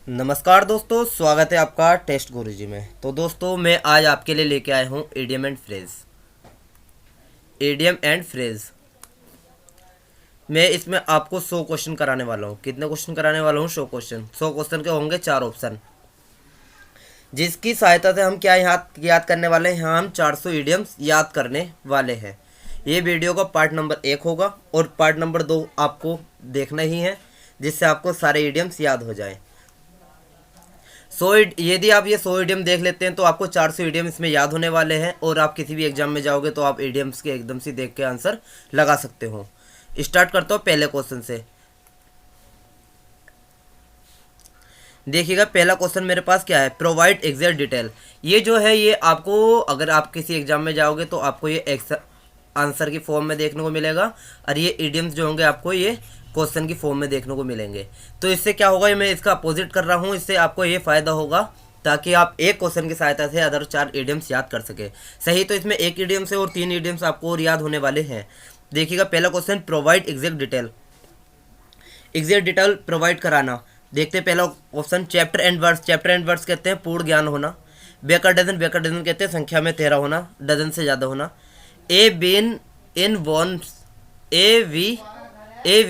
नमस्कार दोस्तों, स्वागत है आपका टेस्ट गुरुजी में। तो दोस्तों मैं आज आपके लिए लेके आया हूँ idiom and phrase. Idiom and phrase मैं इसमें आपको 100 क्वेश्चन कराने वाला हूँ। कितने क्वेश्चन कराने वाला हूँ? 100 क्वेश्चन। 100 क्वेश्चन के होंगे 4 ऑप्शन, जिसकी सहायता से हम क्या याद करने वाले हैं? हम 400 इडियम्स याद करने वाले हैं। ये वीडियो का पार्ट नंबर 1 होगा और पार्ट नंबर 2 आपको देखना ही है, जिससे आपको सारे इडियम्स याद हो जाए। यदि आप ये 100 इडियम देख लेते हैं तो आपको 400 इडियम इसमें याद होने वाले हैं और आप किसी भी एग्जाम में जाओगे तो आप इडियम्स के एकदम से देख के आंसर लगा सकते हो। स्टार्ट करता हूँ पहले क्वेश्चन से। देखिएगा पहला क्वेश्चन मेरे पास क्या है, प्रोवाइड एग्जैक्ट डिटेल। ये जो है ये आपको, अगर आप किसी एग्जाम में जाओगे तो आपको ये आंसर की फॉर्म में देखने को मिलेगा और ये इडियम्स जो होंगे आपको ये क्वेश्चन की फॉर्म में देखने को मिलेंगे। तो इससे क्या होगा, मैं इसका अपोजिट कर रहा हूँ, इससे आपको ये फ़ायदा होगा ताकि आप एक क्वेश्चन की सहायता से अदर 4 इडियम्स याद कर सके। सही, तो इसमें एक इडियम से और 3 इडियम्स आपको और याद होने वाले हैं। देखिएगा पहला question, provide exact detail. Exact detail provide कराना। देखते हैं पहला option, chapter and words. Chapter and words कहते हैं पूर्ण ज्ञान होना। Baker dozen. बेकर डजन कहते हैं संख्या में 13 होना, डजन से ज़्यादा होना। A bee in one's. A bee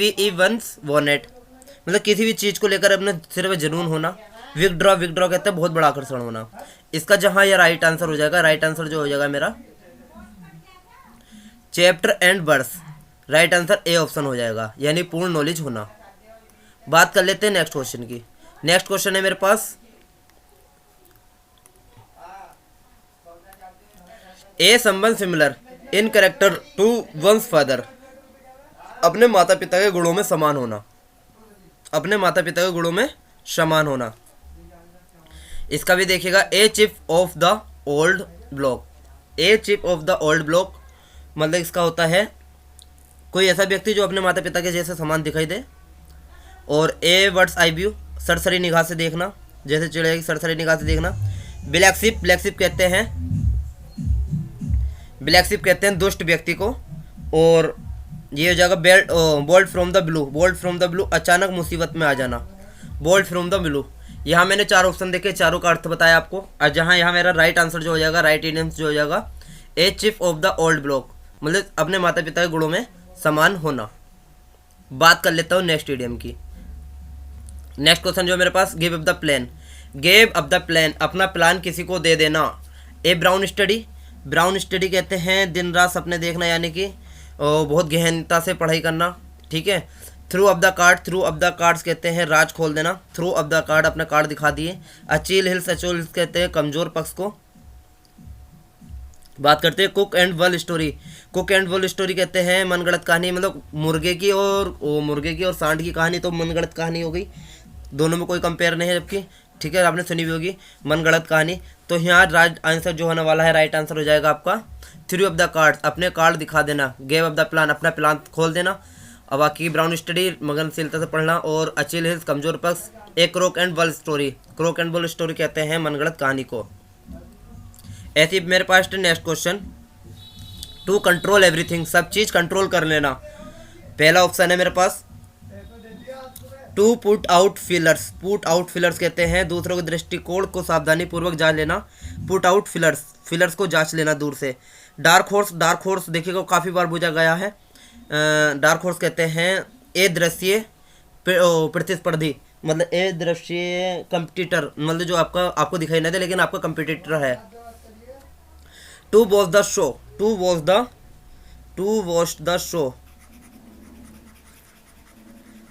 ई वंस वॉनेट, मतलब किसी भी चीज़ को लेकर अपने सिर में जुनून होना। विकड्रॉ। विकड्रॉ कहते हैं बहुत बड़ा आकर्षण होना। इसका जहाँ ये राइट आंसर हो जाएगा, राइट आंसर जो हो जाएगा मेरा chapter and words, right answer A option हो जाएगा, यानी पूर्ण नॉलेज होना। बात कर लेते हैं नेक्स्ट क्वेश्चन की। नेक्स्ट क्वेश्चन है मेरे पास, ए संबंध similar in character to one's father. अपने माता पिता के गुणों में समान होना। अपने माता पिता के गुणों में समान होना। इसका भी देखिएगा, a chip off the old block. A chip off the old block मतलब इसका होता है कोई ऐसा व्यक्ति जो अपने माता पिता के जैसे समान दिखाई दे। और ए वर्ड्स आई व्यू, सरसरी निगाह से देखना, जैसे चिड़िया की सरसरी निगाह से देखना। Black ship. ब्लैक शिप कहते हैं, ब्लैक शिप कहते हैं दुष्ट व्यक्ति को। और ये हो जाएगा bolt from the blue. Bolt from the blue, अचानक मुसीबत में आ जाना। Bolt from the blue. यहाँ मैंने 4 ऑप्शन देखे, चारों का अर्थ बताया आपको। और जहाँ यहाँ मेरा राइट आंसर जो हो जाएगा, राइट इडियम्स जो हो जाएगा, a chip off the old block, मतलब अपने माता पिता के गुणों में समान होना। बात कर लेता हूँ नेक्स्ट इडियम की। नेक्स्ट क्वेश्चन जो है मेरे पास, give up the plan. Give up the plan, अपना प्लान किसी को दे देना। A brown study. Brown study कहते हैं दिन रात सपने देखना, यानी कि बहुत गहनता से पढ़ाई करना। ठीक है। Through of the card. Through of the cards कहते हैं राज खोल देना। थ्रू ऑफ द कार्ड, अपने कार्ड दिखा दिए। अचील हिल्स। अचोल हिल्स कहते हैं कमजोर पक्ष को। बात करते हैं cook and bull story. Cook and bull story कहते हैं मनगढ़ंत कहानी, मतलब मुर्गे की और सांड की कहानी तो मनगढ़ंत कहानी हो गई, दोनों में कोई कंपेयर नहीं है जबकि। ठीक है, आपने सुनी भी होगी मनगढ़ंत कहानी। तो यहाँ राइट आंसर जो होने वाला है, राइट आंसर हो जाएगा आपका थ्री ऑफ द कार्ड्स, अपने कार्ड दिखा देना। गेव ऑफ द प्लान, अपना प्लान खोल देना। और बाकी ब्राउन स्टडी, मगनशीलता से पढ़ना। और अचिल हिल्स, कमजोर पक्ष। एक क्रोक एंड वल स्टोरी। क्रोक एंड वल स्टोरी कहते हैं मनगढ़ंत कहानी को। ऐसे मेरे पास next question, to control everything, सब चीज़ कंट्रोल कर लेना। पहला ऑप्शन है मेरे पास, to put out feelers. Put out feelers कहते हैं दूसरों के दृष्टिकोण को सावधानी पूर्वक जांच लेना। पुट आउट फीलर्स, फीलर्स को जांच लेना दूर से। Dark horse. डार्क हॉर्स देखिएगा काफ़ी बार पूछा गया है। डार्क हॉर्स कहते हैं ए दृश्य प्रतिस्पर्धी, मतलब ए दृश्य कंपिटिटर, मतलब जो आपको दिखाई नहीं दे लेकिन आपका कंपिटिटर है। To watch the show. To watch the show,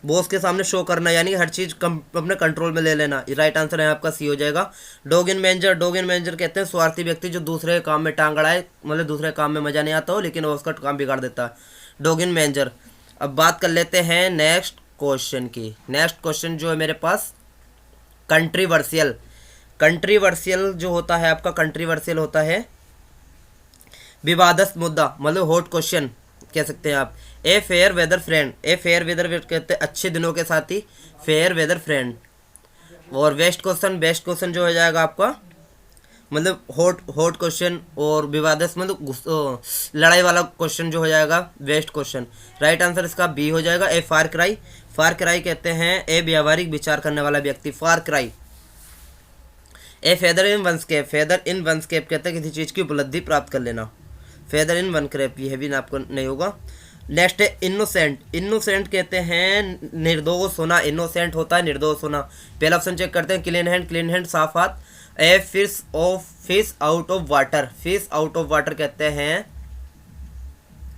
boss के सामने शो करना, यानी कि हर चीज़ अपने कंट्रोल में ले लेना। राइट आंसर है आपका सी हो जाएगा। Dog in manager. Dog in manager कहते हैं स्वार्थी व्यक्ति जो दूसरे काम में टांग अड़ाए, मतलब दूसरे काम में मजा नहीं आता हो लेकिन वो उसका काम बिगाड़ देता है। Dog in manager. अब बात कर लेते हैं नेक्स्ट क्वेश्चन की। नेक्स्ट क्वेश्चन जो है मेरे पास, कंट्रीवर्शियल। कंट्रीवर्शियल जो होता है आपका, कंट्रीवर्शियल होता है विवादस्थ मुद्दा, मतलब हॉट क्वेश्चन कह सकते हैं आप। A fair weather friend. A fair weather कहते हैं अच्छे दिनों के साथी, फेयर वेदर फ्रेंड। और वेस्ट क्वेश्चन। बेस्ट क्वेश्चन जो हो जाएगा आपका, मतलब हॉट क्वेश्चन और विवादस्थ मतलब लड़ाई वाला क्वेश्चन जो हो जाएगा वेस्ट क्वेश्चन। राइट आंसर इसका बी हो जाएगा, ए फार क्राई। फार क्राई कहते हैं ए व्यावहारिक विचार करने वाला व्यक्ति, far cry. A feather in one's cap, feather in one's cap कहते हैं किसी चीज़ की उपलब्धि प्राप्त कर लेना, फेदर इन वन क्रेप, यह भी आपको नहीं होगा। नेक्स्ट है इनोसेंट, इनोसेंट कहते हैं निर्दोष होना, इनोसेंट होता है निर्दोष होना। पहला ऑप्शन चेक करते हैं, क्लीन हैंड, क्लीन हैंड साफ हाथ। A fish out of water, fish out of water कहते हैं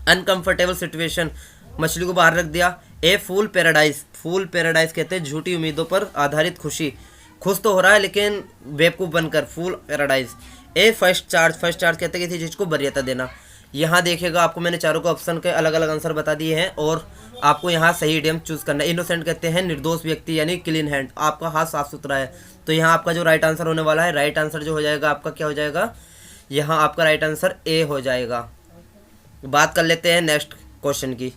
अनकंफर्टेबल सिचुएशन, मछली को बाहर रख दिया। ए फूल पैराडाइज, फूल पैराडाइज कहते हैं झूठी उम्मीदों पर आधारित खुशी, खुश तो हो रहा है लेकिन बेवकूफ़ बनकर, फूल पैराडाइज। ए फर्स्ट चार्ज, फर्स्ट चार्ज कहते हैं किसी चीज़ को वरीयता देना। यहाँ देखिएगा आपको मैंने चारों को ऑप्शन के अलग अलग आंसर बता दिए हैं और आपको यहाँ सही इडियम चूज करना है। इनोसेंट कहते हैं निर्दोष व्यक्ति यानी क्लीन हैंड, आपका हाथ साफ सुथरा है। तो यहाँ आपका जो राइट आंसर होने वाला है, राइट आंसर जो हो जाएगा आपका क्या हो जाएगा, यहाँ आपका राइट आंसर ए हो जाएगा। बात कर लेते हैं नेक्स्ट क्वेश्चन की।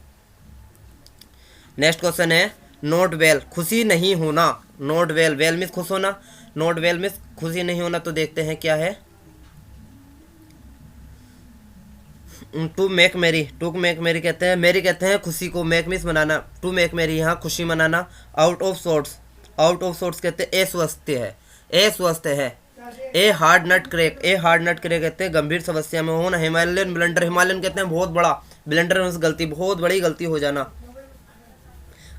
नेक्स्ट क्वेश्चन है नॉट वेल, खुशी नहीं होना, नॉट वेल, वेल मीन्स खुश होना, नॉट वेल मीन्स खुशी नहीं होना। तो देखते हैं क्या है। To make merry, to make merry कहते हैं, मेरी कहते हैं खुशी को, मेक मीन्स मनाना, टू मेक मेरी यहाँ खुशी मनाना। Out of sorts, out of sorts कहते हैं अस्वस्थ है, अस्वस्थ है। A hard nut crack, a hard nut crack कहते हैं गंभीर समस्या में होना। हिमालयन ब्लंडर, हिमालयन कहते हैं बहुत बड़ा, ब्लंडर मीन्स गलती, बहुत बड़ी गलती हो जाना।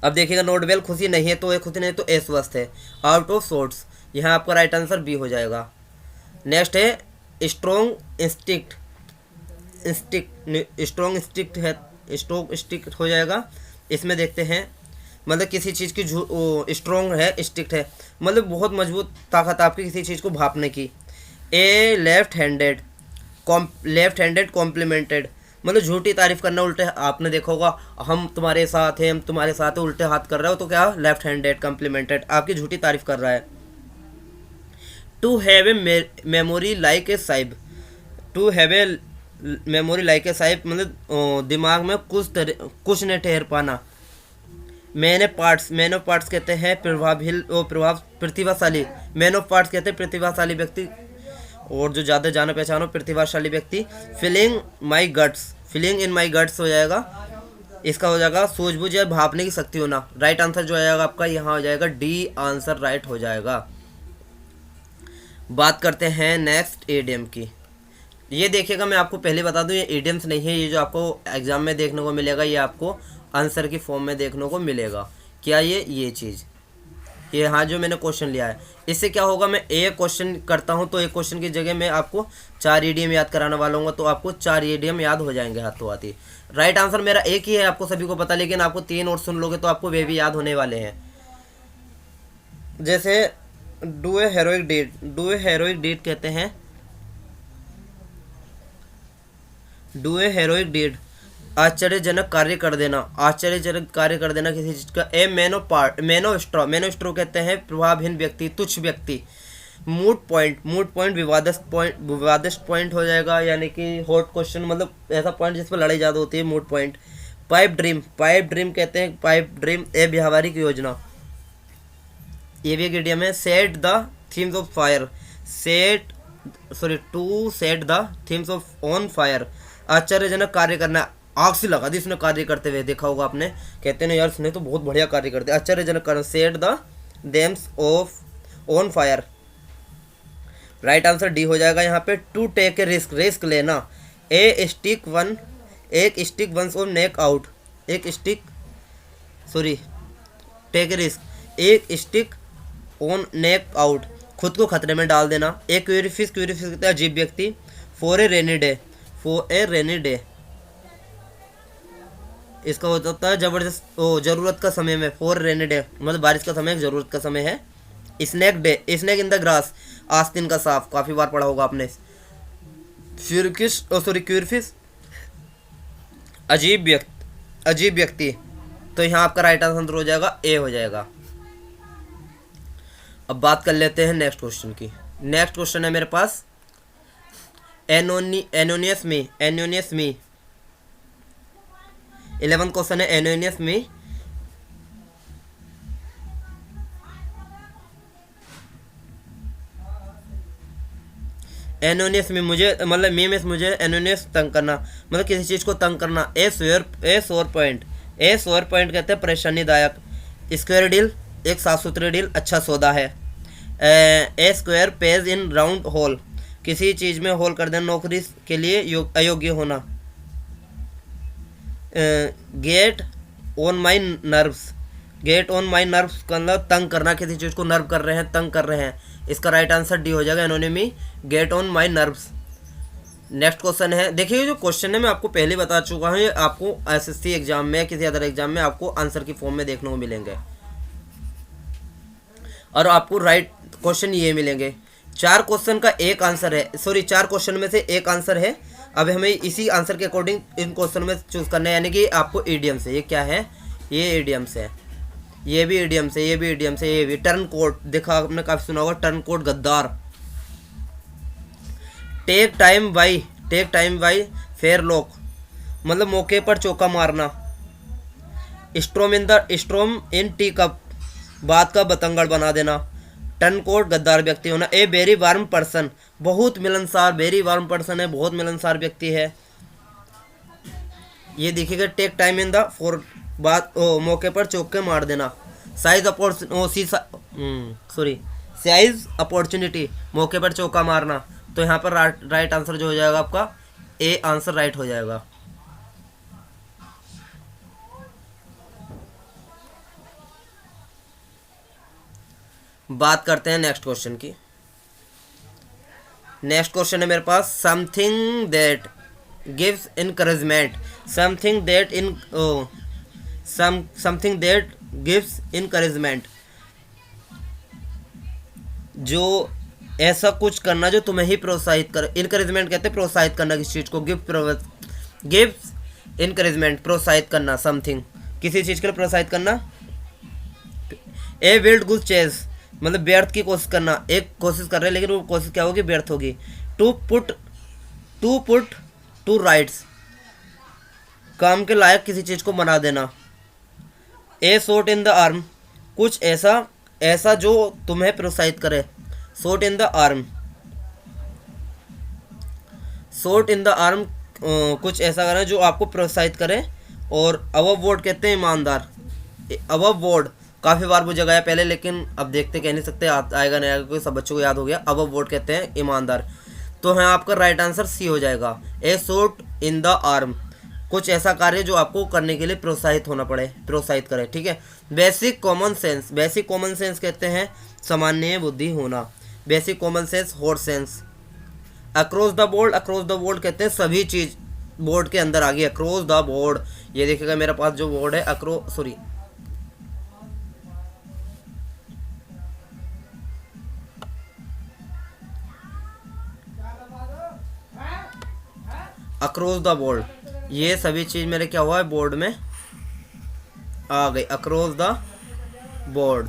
अब देखिएगा नॉट वेल खुशी नहीं है तो खुशी नहीं तो अस्वस्थ है। आउट ऑफ सोर्ट्स, यहाँ आपका राइट आंसर बी हो जाएगा। नेक्स्ट है स्ट्रॉन्ग इंस्टिक्ट, स्ट्रॉन्ग स्टिक्ट है, स्ट्रॉन्ग स्टिक्ट हो जाएगा। इसमें देखते हैं मतलब किसी चीज़ की स्ट्रॉन्ग है, स्टिक्ट है मतलब बहुत मजबूत ताकत आपकी किसी चीज़ को भापने की। A left handed, left handed complimented मतलब झूठी तारीफ करना, उल्टे, आपने देखा होगा हम तुम्हारे साथ हैं, हम तुम्हारे साथ है, उल्टे हाथ कर रहे हो तो क्या लेफ्ट हैंडेड कॉम्प्लीमेंटेड, आपकी झूठी तारीफ कर रहा है। To have a memory like a साहिब, to have a memory like a साहिब मतलब दिमाग में कुछ न ठहर पाना। Man of parts, man of parts कहते हैं प्रतिभाशाली, मैन ऑफ पार्ट्स कहते हैं प्रतिभाशाली व्यक्ति और जो ज़्यादा जानो पहचानो प्रतिभाशाली व्यक्ति। Feeling my guts, feeling in my guts हो जाएगा, इसका हो जाएगा सूझबूझ या भापने की शक्ति होना। राइट आंसर जो आएगा आपका यहाँ हो जाएगा डी आंसर राइट हो जाएगा। बात करते हैं नेक्स्ट एडियम की। ये देखिएगा मैं आपको पहले बता दूं ये एडियम्स नहीं है, ये जो आपको एग्जाम में देखने को मिलेगा ये आपको आंसर की फॉर्म में देखने को मिलेगा। क्या ये चीज़, ये हाँ जो मैंने क्वेश्चन लिया है, इससे क्या होगा मैं एक क्वेश्चन करता हूँ तो एक क्वेश्चन की जगह मैं आपको 4 ईडीएम याद कराने वाला हूँ तो आपको 4 ईडीएम याद हो जाएंगे हाथों हाथ ही। राइट आंसर मेरा एक ही है आपको सभी को पता, लेकिन आपको 3 और सुन लोगे तो आपको वे भी याद होने वाले हैं। जैसे do a heroic deed, do a heroic deed कहते हैं, डू ए हेरोइक डीड आश्चर्यजनक कार्य कर देना, आश्चर्यजनक कार्य कर देना किसी चीज़ का। A man of part, man of straw, man of straw कहते हैं प्रभावहीन व्यक्ति, तुच्छ व्यक्ति। मूड पॉइंट, मूड पॉइंट विवादित पॉइंट, विवादित पॉइंट हो जाएगा यानी कि हॉट क्वेश्चन मतलब ऐसा पॉइंट जिस पर लड़ाई ज़्यादा होती है, mood point. Pipe dream, pipe dream कहते हैं पाइप ड्रीम ए व्यावहारिक योजना, ये भी एक इडियम है। Set the Thames of fire, set sorry to set the Thames of on fire, आश्चर्यजनक कार्य करना, आग से लगा दी इसने कार्य करते हुए, देखा होगा आपने, कहते हैं यार इसने तो बहुत बढ़िया कार्य करते, आश्चर्यजनक कार्य। Set the Thames of on fire, right answer D हो जाएगा यहाँ पे। To take a risk, risk लेना। ए स्टिक वन, एक stick one's on neck out, एक stick sorry take a risk, एक स्टिक ऑन नेक आउट, खुद को खतरे में डाल देना। ए क्यूरीफिश, क्यूरीफिश कहते हैं अजीब व्यक्ति। For a rainy day, for a rainy day इसका होता है जबरदस्त जरूरत का समय में, फॉर रेनी डे मतलब बारिश का समय, जरूरत का समय है। Snake day, snake in the grass, आस्तीन का सांप, काफी बार पढ़ा होगा आपने। फ्यूरकिश सॉरी क्यूरफिश अजीब व्यक्ति, अजीब व्यक्ति, तो यहाँ आपका राइट आंसर हो जाएगा ए हो जाएगा। अब बात कर लेते हैं नेक्स्ट क्वेश्चन की। नेक्स्ट क्वेश्चन है मेरे पास एनोनियस मी, एनोनियस मी 11 क्वेश्चन है एनोनियस मी। एनोनियस में मुझे मतलब मी में मुझे एनोनियस तंग करना मतलब किसी चीज़ को तंग करना। ए सोर पॉइंट, ए सोर पॉइंट कहते हैं परेशानीदायक। स्क्वायर डील, एक साफ सुथरी डील, अच्छा सौदा है। A square page in round hole, किसी चीज़ में होल कर देना, नौकरी के लिए अयोग्य होना। Gate on my nerves, gate on my nerves का मतलब तंग करना, किसी चीज़ को नर्व कर रहे हैं, तंग कर रहे हैं। इसका राइट आंसर डी हो जाएगा, anonymity, get on my nerves. Next question है, देखिए जो क्वेश्चन है मैं आपको पहले बता चुका हूँ, ये आपको एसएससी एग्जाम में या किसी अदर एग्जाम में आपको आंसर की फॉर्म में देखने को मिलेंगे और आपको राइट क्वेश्चन ये मिलेंगे। 4 क्वेश्चन का एक आंसर है, सॉरी 4 क्वेश्चन में से एक आंसर है। अब हमें इसी आंसर के अकॉर्डिंग इन क्वेश्चन में चूज करना है, यानी कि आपको ईडियम्स है। ये क्या है, ये ईडियम्स है, ये भी ईडियम्स है, ये भी ईडियम्स है, ये भी टर्न कोट, देखा आपने काफ़ी सुना होगा टर्न कोट, गद्दार। Take time by forelock, मतलब मौके पर चौका मारना। स्ट्रोम इन टी कप, बात का बतंगड़ बना देना। टर्न कोट, गद्दार व्यक्ति होना। ए वेरी वार्म पर्सन, बहुत मिलनसार, वेरी वार्म पर्सन है, बहुत मिलनसार व्यक्ति है। ये देखिएगा take time in the fore, बात मौके पर चौके मार देना। साइज अपॉर्चुनिटी, मौके पर चौका मारना। तो यहाँ पर राइट आंसर जो हो जाएगा आपका ए आंसर राइट हो जाएगा। बात करते हैं नेक्स्ट क्वेश्चन की। नेक्स्ट क्वेश्चन है मेरे पास, something that gives encouragement, something that gives encouragement, जो ऐसा कुछ करना जो तुम्हें ही प्रोत्साहित करे। इनकरेजमेंट कहते हैं प्रोत्साहित करना किसी चीज़ को, गिव्स इनकरेजमेंट, प्रोत्साहित करना, समथिंग, किसी चीज़ के लिए प्रोत्साहित करना। ए विल्ड गुड चेज, मतलब व्यर्थ की कोशिश करना, एक कोशिश कर रहे हैं लेकिन वो कोशिश क्या होगी, व्यर्थ होगी। टू पुट टू राइट्स, काम के लायक किसी चीज़ को बना देना। ए शॉट इन द आर्म, कुछ ऐसा जो तुम्हें प्रोत्साहित करे। शॉट इन द आर्म, कुछ ऐसा करना जो आपको प्रोत्साहित करे। और अबव बोर्ड कहते हैं ईमानदार। अबव बोर्ड काफ़ी बार वो जगह है पहले, लेकिन अब देखते कह नहीं सकते, आएगा नहीं आएगा, कोई सब बच्चों को याद हो गया। अबव बोर्ड कहते हैं ईमानदार। तो है आपका राइट आंसर सी हो जाएगा। ए शॉट इन द आर्म, कुछ ऐसा कार्य जो आपको करने के लिए प्रोत्साहित करे, ठीक है। बेसिक कॉमन सेंस कहते हैं सामान्य बुद्धि होना। Basic common sense, hot sense. Across the board कहते हैं सभी चीज़ बोर्ड के अंदर आ गई, अक्रॉस द बोर्ड। ये देखिएगा मेरे पास जो बोर्ड है अक्रॉस द बोर्ड, ये सभी चीज़ मेरे क्या हुआ है, बोर्ड में आ गई। अक्रॉस द बोर्ड,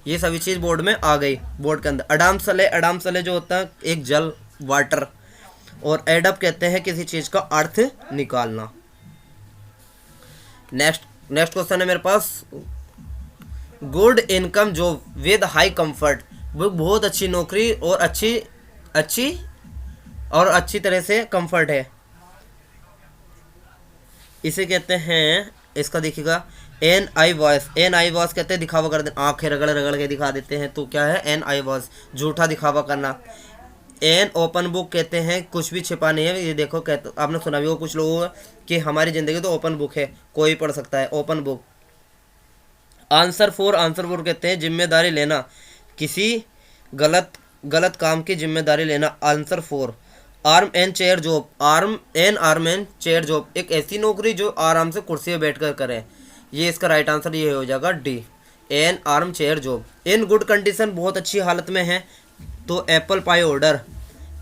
ये सभी चीज़ बोर्ड में आ गई, बोर्ड के अंदर। अडाम सले जो होता है एक जल, वाटर। और एडअप कहते हैं किसी चीज़ का अर्थ निकालना। नेक्स्ट क्वेश्चन है मेरे पास, good income job with high comfort, वो बहुत अच्छी नौकरी और अच्छी तरह से कंफर्ट है, इसे कहते हैं, इसका देखिएगा एन आई वॉइस कहते हैं दिखावा कर देना, आंखें रगड़ के दिखा देते हैं, तो क्या है एन आई वॉइस, झूठा दिखावा करना। एन ओपन बुक कहते हैं कुछ भी छिपा नहीं है। ये देखो कहते, आपने सुना भी हो कुछ लोगों कि हमारी ज़िंदगी तो ओपन बुक है, कोई पढ़ सकता है, ओपन बुक। आंसर फोर कहते हैं जिम्मेदारी लेना, किसी गलत काम की जिम्मेदारी लेना। Answer 4। Arm and chair job, एक ऐसी नौकरी जो आराम से कुर्सी पर बैठकर करें। ये इसका राइट आंसर ये हो जाएगा D, N arm chair job. In good condition, बहुत अच्छी हालत में है, तो apple pie order.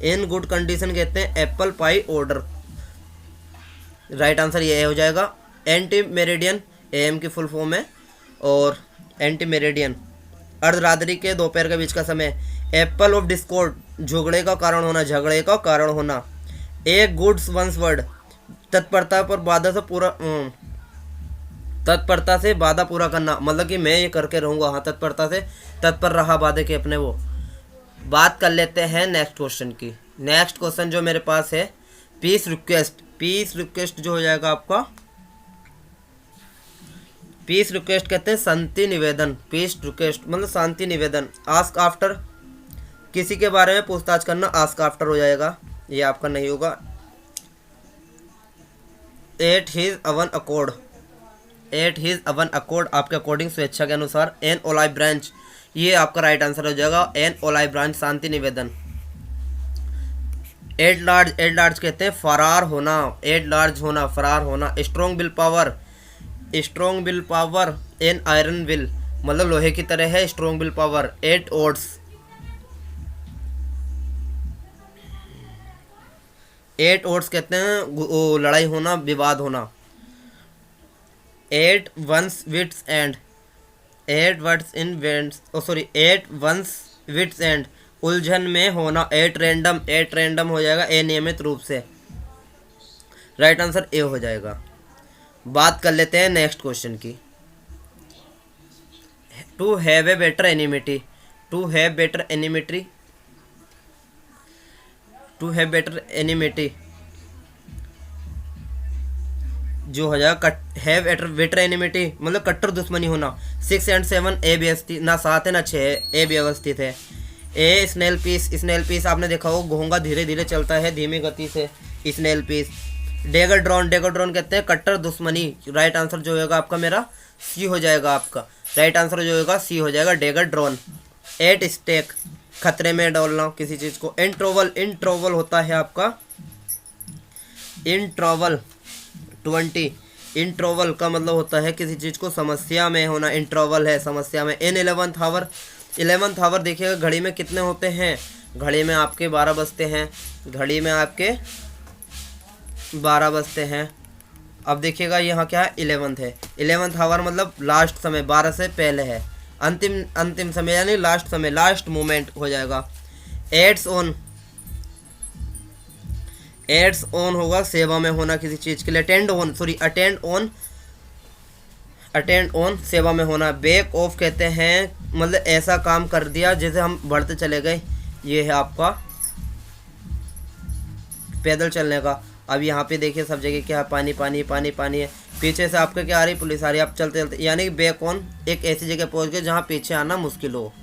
In good condition कहते हैं apple pie order, right answer ये हो जाएगा। एंटी मेरिडियन, एम की फुल फॉर्म है, और एंटी मेरिडियन अर्धरात्रि के दोपहर के बीच का समय। एप्पल ऑफ डिस्कॉर्ड, झगड़े का कारण होना। ए गुड्स वंस वर्ड, तत्परता से वादा पूरा करना, मतलब कि मैं ये करके रहूँगा, हाँ तत्परता से तत्पर रहा वादे के अपने वो। बात कर लेते हैं नेक्स्ट क्वेश्चन की। नेक्स्ट क्वेश्चन जो मेरे पास है, पीस रिक्वेस्ट जो हो जाएगा आपका पीस रिक्वेस्ट कहते हैं शांति निवेदन, पीस रिक्वेस्ट मतलब शांति निवेदन। आस्क आफ्टर, किसी के बारे में पूछताछ करना, आस्क आफ्टर हो जाएगा, ये आपका नहीं होगा। At his own accord, at his own accord आपके अकॉर्डिंग स्वेच्छा के अनुसार। एन ओलाई ब्रांच, ये आपका राइट आंसर हो जाएगा, एन ओलाई ब्रांच शांति निवेदन। एट लार्ज, एट लार्ज कहते हैं फरार होना, एट लार्ज होना, फरार होना। Strong will power, strong will power, an iron will मतलब लोहे की तरह है strong will power. At odds, at odds कहते हैं वो लड़ाई होना, विवाद होना। At one's wit's end, at words in vents, sorry at one's wit's end उलझन में होना। एट रैंडम, एट रैंडम हो जाएगा अनियमित रूप से, राइट आंसर ए हो जाएगा। बात कर लेते हैं नेक्स्ट क्वेश्चन की। To have a better enmity, to have better enmity, to have better enmity जो हो जाएगा हैव बेटर एनिमिटी मतलब कट्टर दुश्मनी होना। 6 और 7 ए व्यवस्थित, ना 7 है ना 6 है, ए व्यवस्थित है। ए स्नेल पीस, स्नेल पीस आपने देखा हो घोंगा धीरे धीरे चलता है धीमी गति से, स्नेल पीस। डेगर ड्रोन, डेगर ड्रोन कहते हैं कट्टर दुश्मनी, राइट आंसर जो होगा आपका मेरा सी हो जाएगा, आपका राइट आंसर जो होगा सी हो जाएगा, डेगर ड्रोन। एट स्टेक, खतरे में डालना किसी चीज़ को। इन ट्रॉवल, इन ट्रॉवल होता है आपका इन ट्रॉवल 20, इन ट्रॉवल का मतलब होता है किसी चीज़ को समस्या में होना, इन ट्रॉवल है समस्या में। इन 11th आवर, 11th आवर देखिएगा घड़ी में कितने होते हैं, घड़ी में आपके 12 बजते हैं, घड़ी में आपके 12 बजते हैं। अब देखिएगा यहाँ क्या है 11th है, 11th आवर मतलब लास्ट समय, 12 से पहले है, अंतिम अंतिम समय यानी लास्ट समय, लास्ट मोमेंट हो जाएगा। एड्स ऑन, एड्स ऑन होगा सेवा में होना किसी चीज़ के लिए। Attend on, sorry attend on, attend on सेवा में होना। बैक ऑफ कहते हैं मतलब ऐसा काम कर दिया जैसे हम बढ़ते चले गए, ये है आपका पैदल चलने का। अब यहाँ पे देखिए सब जगह क्या है, पानी पानी पानी पानी है, पीछे से आपके क्या आ रही, पुलिस आ रही है, आप चलते चलते यानी कि बैक ऑन एक ऐसी जगह पहुँच गए जहाँ पीछे आना मुश्किल हो।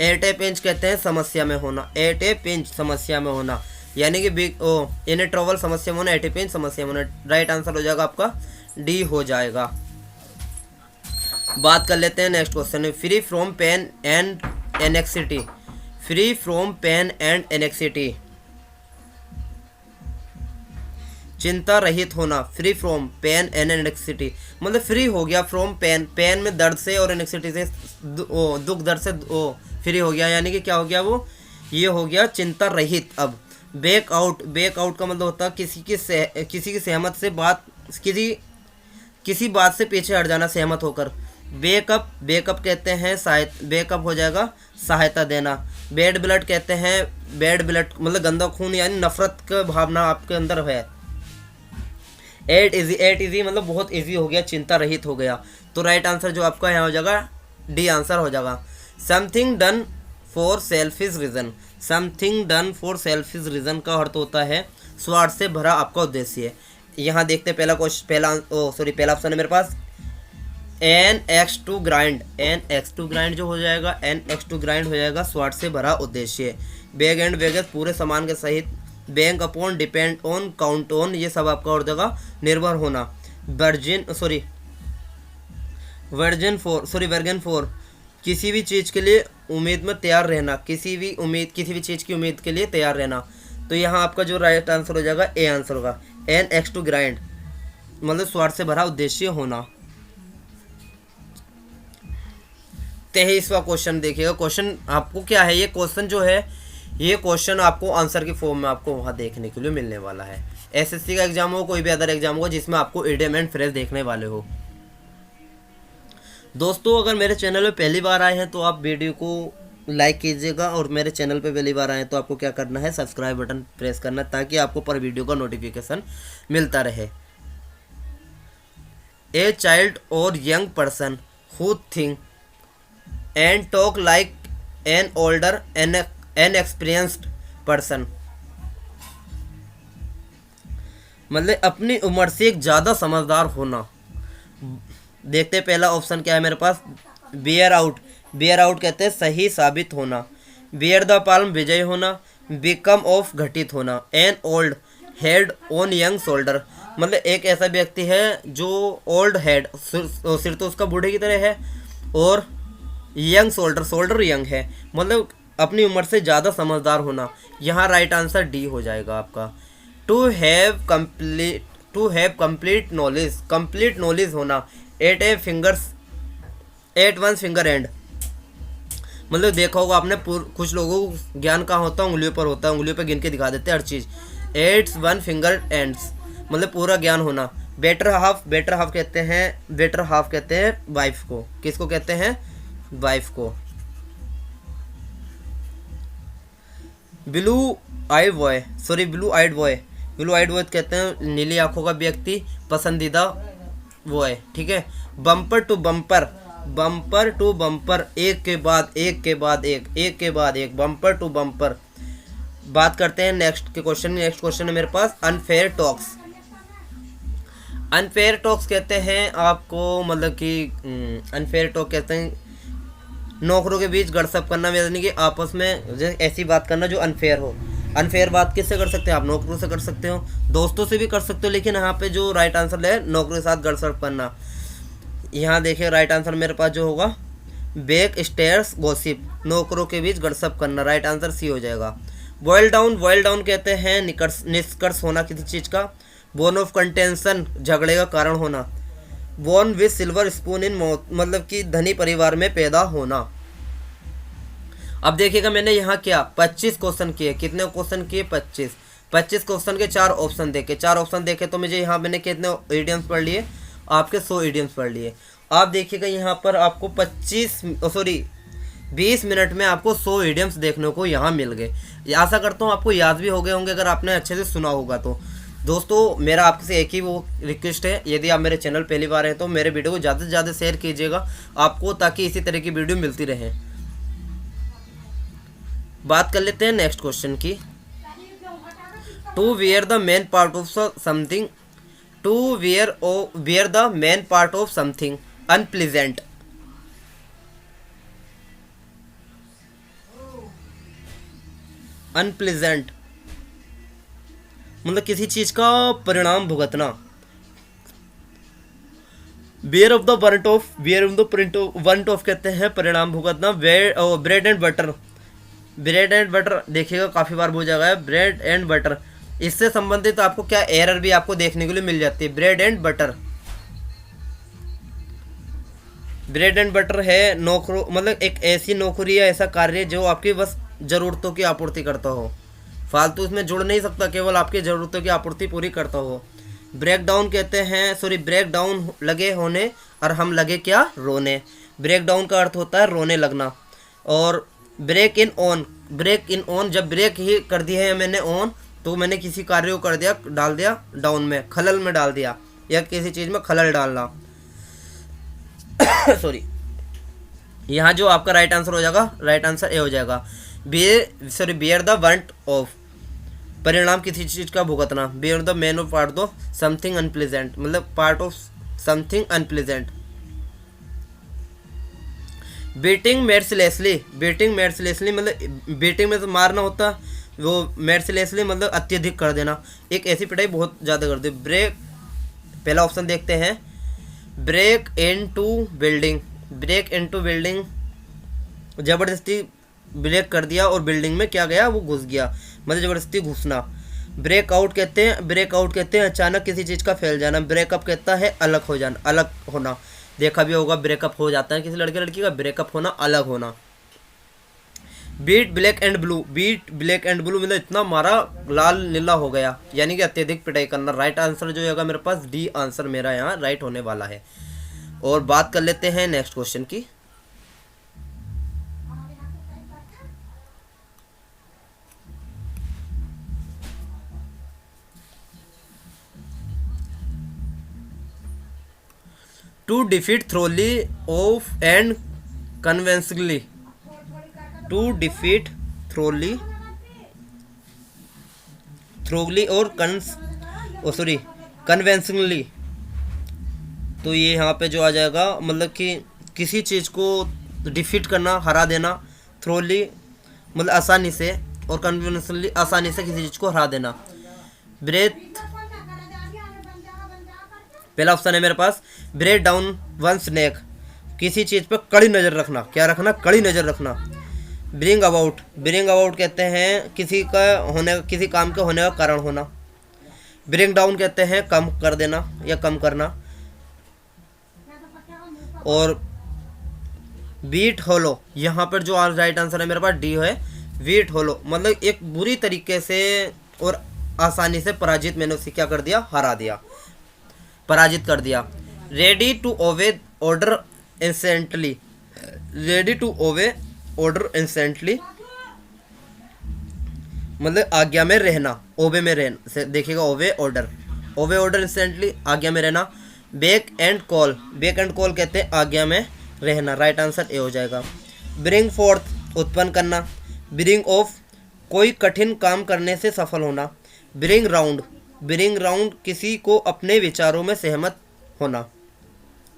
एट ए पिंच कहते हैं समस्या में होना, एट ए पिंच समस्या में होना यानी कि बिग ओ इन ट्रबल समस्या में होना, एट ए पिंच समस्या में होना, राइट आंसर हो जाएगा आपका डी हो जाएगा। बात कर लेते हैं नेक्स्ट क्वेश्चन में। Free from pain and anxiety, free from pain and anxiety चिंता रहित होना। Free from pain and anxiety मतलब फ्री हो गया फ्रॉम पेन, पेन में दर्द से और एनेक्सिटी से दुख दर्द से फ्री हो गया यानी कि क्या हो गया वो, ये हो गया चिंता रहित। अब बैक आउट, बैक आउट का मतलब होता है किसी की सहमत से बात, किसी बात से पीछे हट जाना सहमत होकर। बैकअप, बैकअप कहते हैं सहायता, बैकअप हो जाएगा सहायता देना। बैड ब्लड कहते हैं, बैड ब्लड मतलब गंदा खून यानी नफरत का भावना आपके अंदर है। एट इजी, एट इजी मतलब बहुत इजी हो गया, चिंता रहित हो गया। तो राइट आंसर जो आपका यहाँ हो जाएगा डी आंसर हो जाएगा। Something done for selfish reason, something done for selfish reason का अर्थ होता है स्वार्थ से भरा आपका उद्देश्य। यहाँ देखते हैं पहला क्वेश्चन, पहला ऑप्शन है मेरे पास an axe to grind, an axe to grind जो हो जाएगा, एन एक्स टू ग्राइंड हो जाएगा स्वार्थ से भरा उद्देश्य। बैग एंड बैगेज पूरे सामान के सहित। Bank upon, depend on, count on ये सब आपका और जगह निर्भर होना। वर्जिन वर्गन फॉर किसी भी चीज़ के लिए उम्मीद में तैयार रहना, किसी भी चीज़ की उम्मीद के लिए तैयार रहना। तो यहाँ आपका जो राइट आंसर हो जाएगा ए आंसर होगा। एन एक्स टू ग्राइंड मतलब स्वार्थ से भरा उद्देश्य होना। 23वां क्वेश्चन देखिएगा। क्वेश्चन आपको क्या है, ये क्वेश्चन जो है ये क्वेश्चन आपको आंसर की फॉर्म में आपको वहाँ देखने के लिए मिलने वाला है। एसएससी का एग्जाम हो, कोई भी अदर एग्जाम हो जिसमें आपको इडियम एंड फ्रेज देखने वाले हो। दोस्तों अगर मेरे चैनल पे पहली बार आए हैं तो आप वीडियो को लाइक कीजिएगा, और मेरे चैनल पे पहली बार आए हैं तो आपको क्या करना है, सब्सक्राइब बटन प्रेस करना ताकि आपको पर वीडियो का नोटिफिकेशन मिलता रहे। ए चाइल्ड और young person who think and talk like an older N experienced person मतलब अपनी उम्र से एक ज़्यादा समझदार होना, देखते हैं पहला ऑप्शन क्या है मेरे पास, बियर आउट। बियर आउट कहते हैं सही साबित होना। बियर द पाल्म विजय होना। बिकम ऑफ घटित होना। An old head on young shoulder, मतलब एक ऐसा व्यक्ति है जो ओल्ड हेड, सिर तो उसका बूढ़े की तरह है, और यंग शोल्डर, शोल्डर यंग है, मतलब अपनी उम्र से ज़्यादा समझदार होना। यहाँ राइट आंसर डी हो जाएगा आपका। To have complete knowledge, complete knowledge होना। एट वन फिंगर एंड, मतलब देखा होगा आपने कुछ लोगों को ज्ञान कहाँ होता है, उंगलियों पर होता है, उंगलियों पर गिन के दिखा देते हैं हर चीज़। एट्स वन फिंगर एंड्स, मतलब पूरा ज्ञान होना। बेटर हाफ, बेटर हाफ कहते हैं, बेटर हाफ कहते हैं वाइफ को। किसको कहते हैं? वाइफ को। Blue eye boy, sorry blue eyed boy, blue eyed boy कहते हैं नीली आंखों का व्यक्ति, पसंदीदा वो है, ठीक है। Bumper to bumper, bumper to bumper, एक के बाद एक के बाद एक, एक के बाद एक, बम्पर टू बम्पर। बात करते हैं नेक्स्ट के क्वेश्चन। नेक्स्ट क्वेश्चन है मेरे पास अनफेयर टॉक्स। अनफेयर टॉक्स कहते हैं आपको, मतलब कि अनफेयर टॉक कहते हैं नौकरों के बीच गड़सप करना, यानी कि आपस में ऐसी बात करना जो अनफेयर हो। अनफेयर बात किससे कर सकते हैं आप? नौकरों से कर सकते हो, दोस्तों से भी कर सकते हो, लेकिन यहाँ पे जो राइट आंसर है नौकरों के साथ गड़सप करना। यहाँ देखिए राइट आंसर मेरे पास जो होगा बैक स्टेयर्स गॉसिप, नौकरों के बीच गड़सप करना, राइट आंसर सी हो जाएगा। बॉयल डाउन, बॉयल डाउन कहते हैं निष्कर्ष होना किसी चीज़ का। बोन ऑफ कंटेंशन, झगड़े का कारण होना। Born with silver spoon in mouth, मतलब कि धनी परिवार में पैदा होना। अब देखिएगा मैंने यहाँ क्या 25 क्वेश्चन किए, कितने क्वेश्चन किए? 25 क्वेश्चन के 4 ऑप्शन देखे, 4 ऑप्शन देखे तो मुझे यहाँ मैंने कितने इडियम्स पढ़ लिए? आपके 100 इडियम्स पढ़ लिए। आप देखिएगा यहाँ पर आपको 20 मिनट में आपको 100 इडियम्स देखने को यहाँ मिल गए। आशा करता हूँ आपको याद भी हो गए होंगे अगर आपने अच्छे से सुना होगा तो। दोस्तों मेरा आपसे एक ही वो रिक्वेस्ट है, यदि आप मेरे चैनल पहली बार हैं तो मेरे वीडियो को ज़्यादा से ज़्यादा शेयर कीजिएगा आपको, ताकि इसी तरह की वीडियो मिलती रहे। बात कर लेते हैं नेक्स्ट क्वेश्चन की। To wear the main part of something, to wear the main part of something unpleasant. Unpleasant मतलब किसी चीज का परिणाम भुगतना। Bear of the brunt of, bear of the print of, want of कहते हैं परिणाम भुगतना। Bread and butter, bread and butter देखिएगा काफ़ी बार पूछा गया है, ब्रेड एंड बटर। इससे संबंधित आपको क्या एरर भी आपको देखने के लिए मिल जाती है। Bread and butter, bread and butter है नौकरों, मतलब एक ऐसी नौकरी या ऐसा कार्य जो आपकी बस ज़रूरतों की आपूर्ति करता हो, फालतू इसमें जुड़ नहीं सकता, केवल आपकी ज़रूरतों की आपूर्ति पूरी करता हो। ब्रेक डाउन कहते हैं, सॉरी ब्रेक डाउन लगे होने, और हम लगे क्या? रोने। ब्रेक डाउन का अर्थ होता है रोने लगना। और break in on, break in on जब ब्रेक ही कर दिया है मैंने ऑन, तो मैंने किसी कार्य को कर दिया, डाल दिया डाउन में, खलल में डाल दिया, या किसी चीज़ में खलल डालना। सॉरी, यहाँ जो आपका राइट आंसर हो जाएगा, राइट आंसर ए हो जाएगा। बियर द वंट ऑफ, परिणाम किसी चीज़ का भुगतना। Bear the man of part to something unpleasant, मतलब part of something unpleasant. Beating mercilessly, beating mercilessly मतलब बीटिंग में तो मारना होता, वो मेर्सिलेसली मतलब अत्यधिक कर देना, एक ऐसी पिटाई बहुत ज़्यादा कर दे। ब्रेक, पहला ऑप्शन देखते हैं, break into building, break into building ज़बरदस्ती ब्रेक कर दिया और बिल्डिंग में क्या गया? वो घुस गया, मतलब ज़बरदस्ती घुसना। ब्रेकआउट कहते हैं, ब्रेकआउट कहते हैं अचानक किसी चीज़ का फैल जाना। ब्रेकअप कहता है अलग हो जाना, अलग होना। देखा भी होगा ब्रेकअप हो जाता है किसी लड़के लड़की का, ब्रेकअप होना, अलग होना। Beat black and blue, beat black and blue मतलब इतना मारा लाल नीला हो गया, यानी कि अत्यधिक पिटाई करना। राइट आंसर जो होगा मेरे पास डी आंसर मेरा यहाँ राइट होने वाला है। और बात कर लेते हैं नेक्स्ट क्वेश्चन की। To defeat thoroughly of and convincingly, to defeat thoroughly, thoroughly और कन्वेंशनली, तो ये यहाँ पे जो आ जाएगा मतलब कि किसी चीज़ को डिफीट करना, हरा देना, थ्रोली मतलब आसानी से और कन्विंसली आसानी से किसी चीज़ को हरा देना। ब्रेथ, पहला ऑप्शन है मेरे पास ब्रेथ डाउन वन स्नेक, किसी चीज़ पर कड़ी नज़र रखना, क्या रखना, कड़ी नज़र रखना। ब्रिंग अबाउट, ब्रिंग अबाउट कहते हैं किसी काम के होने का कारण होना। ब्रिंग डाउन कहते हैं कम कर देना या कम करना। और बीट होलो, यहाँ पर जो राइट आंसर है मेरे पास डी है, बीट होलो मतलब एक बुरी तरीके से और आसानी से पराजित, मैंने उसे क्या कर दिया, हरा दिया, पराजित कर दिया। Ready to obey order instantly, ready to obey order instantly मतलब आज्ञा में रहना, ओबे में रहना, देखिएगा ओबे ऑर्डर इंस्टेंटली आज्ञा में रहना। Beck and call, beck and call कहते हैं आज्ञा में रहना, राइट आंसर ए हो जाएगा। ब्रिंग फोर्थ उत्पन्न करना। ब्रिंग ऑफ कोई कठिन काम करने से सफल होना। ब्रिंग राउंड, ब्रिंग राउंड किसी को अपने विचारों में सहमत होना,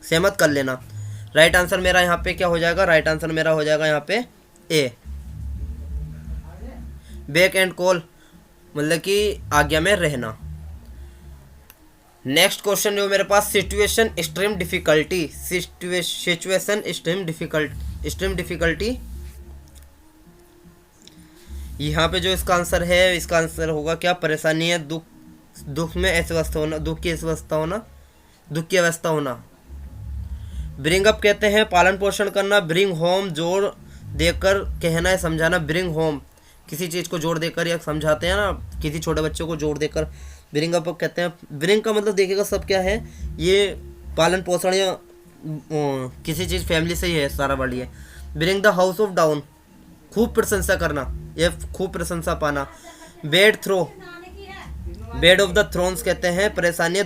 सहमत कर लेना। राइट आंसर मेरा यहाँ पे क्या हो जाएगा, राइट आंसर मेरा हो जाएगा यहाँ पे ए। बेक एंड कॉल मतलब कि आज्ञा में रहना। नेक्स्ट क्वेश्चन जो मेरे पास situation extreme difficulty, situation extreme difficulty, यहाँ पे जो इसका आंसर है, इसका आंसर होगा क्या, परेशानी है, दुख में ऐसी अवस्था होना, दुख की अवस्था होना, दुख की अवस्था होना। ब्रिंग अप कहते हैं पालन पोषण करना। ब्रिंग होम जोड़ देकर कहना है, समझाना। ब्रिंग होम किसी चीज़ को जोड़ देकर या समझाते हैं ना, किसी छोटे बच्चों को जोड़ देकर ब्रिंग अप कहते हैं। ब्रिंग का मतलब देखिएगा सब क्या है, ये पालन पोषण या किसी चीज़ फैमिली से ही है, सारा वर्ड ये। Bring the house of down खूब प्रशंसा करना या खूब प्रशंसा पाना। Bed throw, bed of the thorns कहते हैं परेशानी,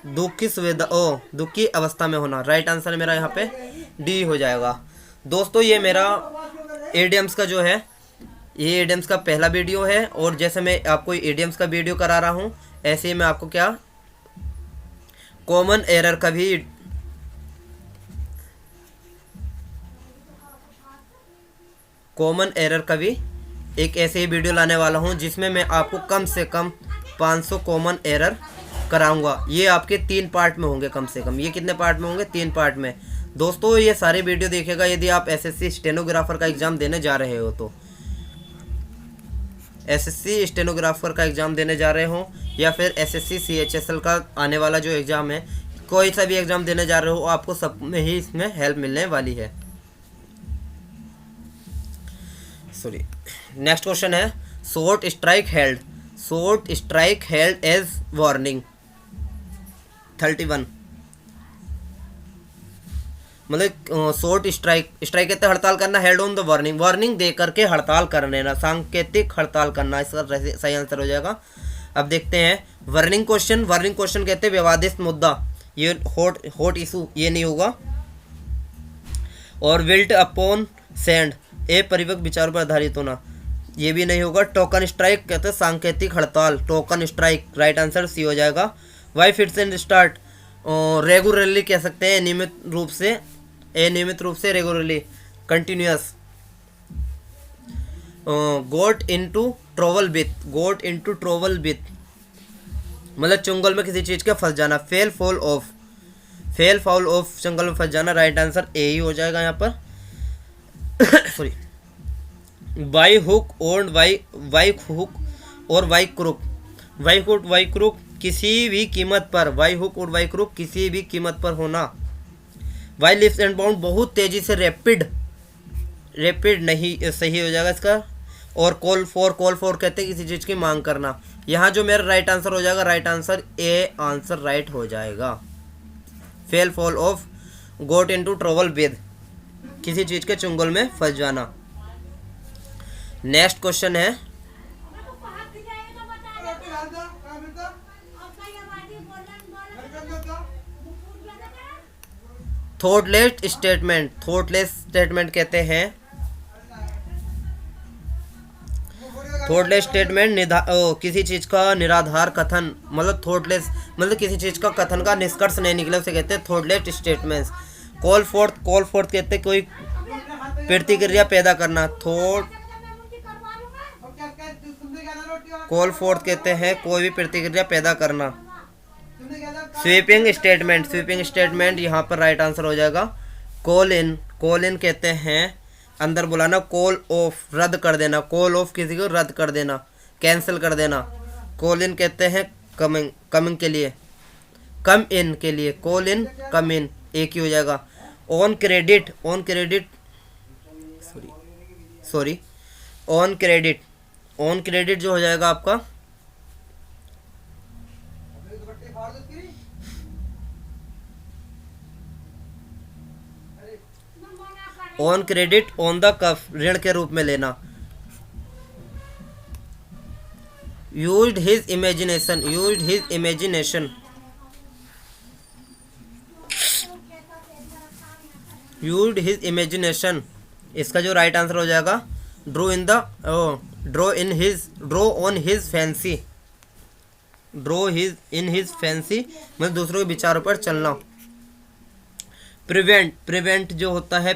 दुख की सुविधा, दुख की अवस्था में होना। राइट आंसर मेरा यहाँ पे डी हो जाएगा। दोस्तों ये मेरा एडियम्स का जो है, ये एडियम्स का पहला वीडियो है, और जैसे मैं आपको एडियम्स का वीडियो करा रहा हूँ, ऐसे ही मैं आपको क्या कॉमन एरर का भी एक ऐसे ही वीडियो लाने वाला हूँ, जिसमें मैं आपको कम से कम 500 कॉमन एरर कराऊंगा। ये आपके 3 पार्ट में होंगे कम से कम। ये कितने पार्ट में होंगे, 3 पार्ट में। दोस्तों ये सारे वीडियो देखिएगा यदि आप एसएससी स्टेनोग्राफर का एग्ज़ाम देने जा रहे हो, तो एसएससी स्टेनोग्राफर का एग्ज़ाम देने जा रहे हो, या फिर एसएससी सीएचएसएल का आने वाला जो एग्ज़ाम है, कोई सा भी एग्ज़ाम देने जा रहे हो, आपको सब में ही इसमें हेल्प मिलने वाली है। सॉरी, नेक्स्ट क्वेश्चन है short strike held, short strike held as warning 31 मतलब शॉर्ट स्ट्राइक, स्ट्राइक कहते हैं हड़ताल करना, held on the warning, warning दे करके हड़ताल कर लेना, सांकेतिक हड़ताल करना, इसका सही आंसर हो जाएगा। अब देखते हैं वार्निंग क्वेश्चन। वार्निंग क्वेश्चन कहते हैं विवादित मुद्दा, ये हॉट इशू ये नहीं होगा। और विल्ट अपॉन सैंड, ए परिपक्व विचारों पर आधारित होना, ये भी नहीं होगा। टोकन स्ट्राइक कहते हैं सांकेतिक हड़ताल, token strike, right answer C हो जाएगा। By fits and start, regularly कह सकते हैं, नियमित रूप से, अनियमित रूप से, regularly, continuous. Got into trouble with, got into trouble with मतलब चुंगल में किसी चीज़ के फंस जाना। Fell fall of, fell foul of चुंगल में फंस जाना, राइट आंसर ए ही हो जाएगा यहाँ पर। सॉरी, वाई हुक और वाई हुक और by crook, by hook by crook किसी भी कीमत पर, वाई हुक और वाई क्रुक किसी भी कीमत पर होना। वाई लिफ्ट एंड बाउंड बहुत तेजी से, रैपिड, रैपिड नहीं सही हो जाएगा इसका। और कॉल फॉर कहते हैं किसी चीज़ की मांग करना। यहाँ जो मेरा राइट आंसर हो जाएगा, right answer a answer right हो जाएगा। Fell fall of, got into trouble with, किसी चीज़ के चुंगल में फंस जाना। नेक्स्ट क्वेश्चन है थॉटलेस स्टेटमेंट, थॉटलेस स्टेटमेंट कहते हैं थॉटलेस स्टेटमेंट किसी चीज का निराधार कथन, मतलब थॉटलेस मतलब किसी चीज का कथन का निष्कर्ष नहीं निकले उसे कहते हैं थॉटलेस स्टेटमेंट्स। कॉल फोर्थ कहते हैं कोई प्रतिक्रिया पैदा करना। थॉट कॉल फोर्थ कहते हैं कोई भी प्रतिक्रिया पैदा करना। स्वीपिंग स्टेटमेंट यहाँ पर राइट आंसर हो जाएगा। कॉल इन कहते हैं अंदर बुलाना। कॉल ऑफ रद्द कर देना, कॉल ऑफ किसी को रद्द कर देना, कैंसिल कर देना। कॉल इन कहते हैं कमिंग के लिए, कम इन के लिए, कॉल इन कम इन एक ही हो जाएगा। ऑन क्रेडिट ऑन क्रेडिट जो हो जाएगा आपका ऑन क्रेडिट ऑन द कफ ऋण के रूप में लेना। यूज्ड हिज इमेजिनेशन इसका जो राइट आंसर हो जाएगा ड्रो ऑन हिज फैंसी मतलब दूसरों के विचारों पर चलना। प्रिवेंट जो होता है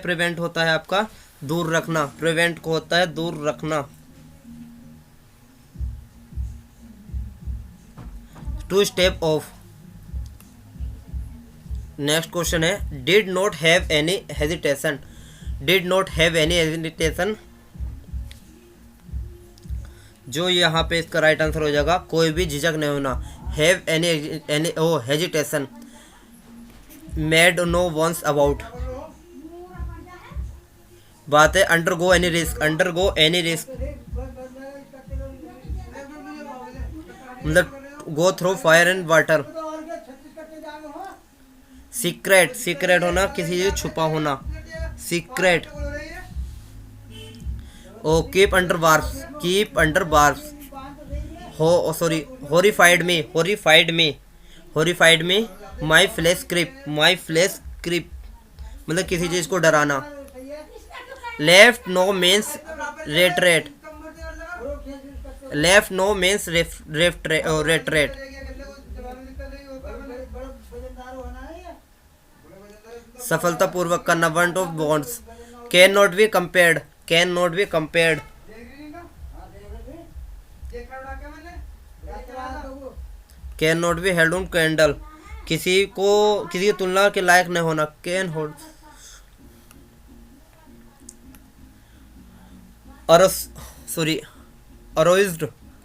आपका दूर रखना, प्रिवेंट को होता है दूर रखना। To step off. Next question है did not have any hesitation जो यहाँ पे इसका राइट आंसर हो जाएगा कोई भी झिझक नहीं होना। Have any hesitation. Made no once about बात है। अंडरगो एनी रिस्क मतलब go through fire and water. Secret होना किसी चीज छुपा होना, सीक्रेट। ओ keep under bars. Horrified me my flesh creep मतलब किसी चीज को डराना। Left no means retreat. सफलतापूर्वक करना, one of bonds. Can not be compared can not be held on candle किसी की तुलना के लायक नहीं होना। Can hold.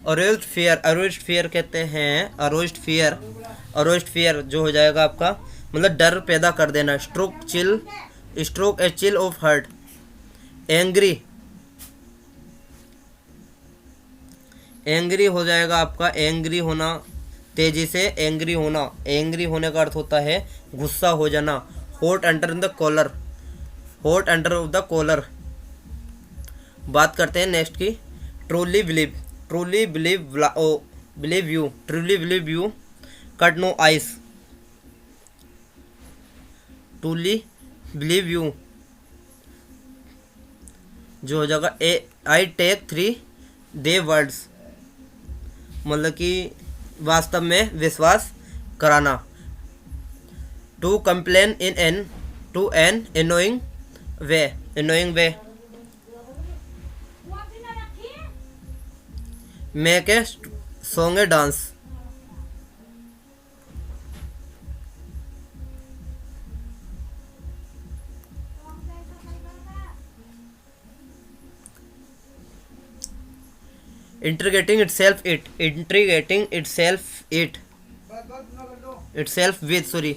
अरोज्ड फियर कहते हैं अरोज्ड फियर जो हो जाएगा आपका मतलब डर पैदा कर देना। Stroke A chill of heart. Angry हो जाएगा आपका एंग्री होना तेजी से, एंग्री होने का अर्थ होता है गुस्सा हो जाना। Hot under the collar. बात करते हैं नेक्स्ट की। Truly believe you cut no ice. Truly believe you जो हो जाएगा आई टेक 3 दे वर्ड्स मतलब कि वास्तव में विश्वास कराना। To complain to an annoying way. Make a song a dance. Integrating itself with sorry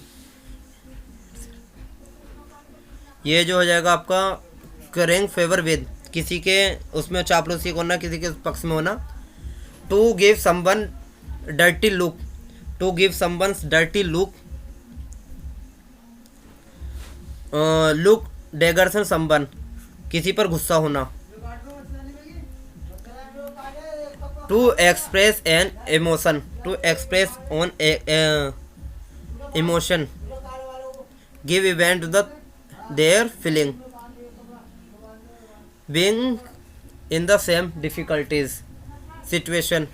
ये जो हो जाएगा आपका करेंग फेवर विद किसी के उसमें चापलूसी होना, किसी के पक्ष में होना। To give someone dirty look look daggers at someone किसी पर गुस्सा होना। To express an emotion emotion give event to their feeling. Being in the same difficulties situation,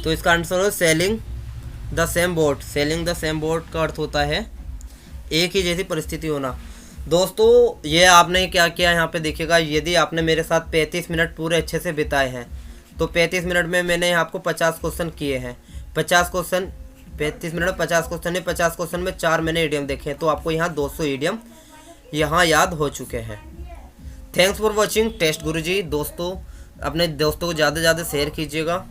तो इसका आंसर हो sailing the same boat. Sailing the same boat का अर्थ होता है एक ही जैसी परिस्थिति होना। दोस्तों ये आपने क्या किया यहाँ पे देखिएगा, यदि आपने मेरे साथ 35 मिनट पूरे अच्छे से बिताए हैं तो 35 मिनट में मैंने आपको 50 क्वेश्चन किए हैं। 50 क्वेश्चन 35 मिनट में 50 क्वेश्चन नहीं, 50 क्वेश्चन में 4 मैंने ईडियम देखे हैं, तो आपको यहाँ 200 ईडियम यहाँ याद हो चुके हैं। थैंक्स फॉर वॉचिंग टेस्ट गुरुजी। दोस्तों अपने दोस्तों को ज़्यादा से ज़्यादा शेयर कीजिएगा।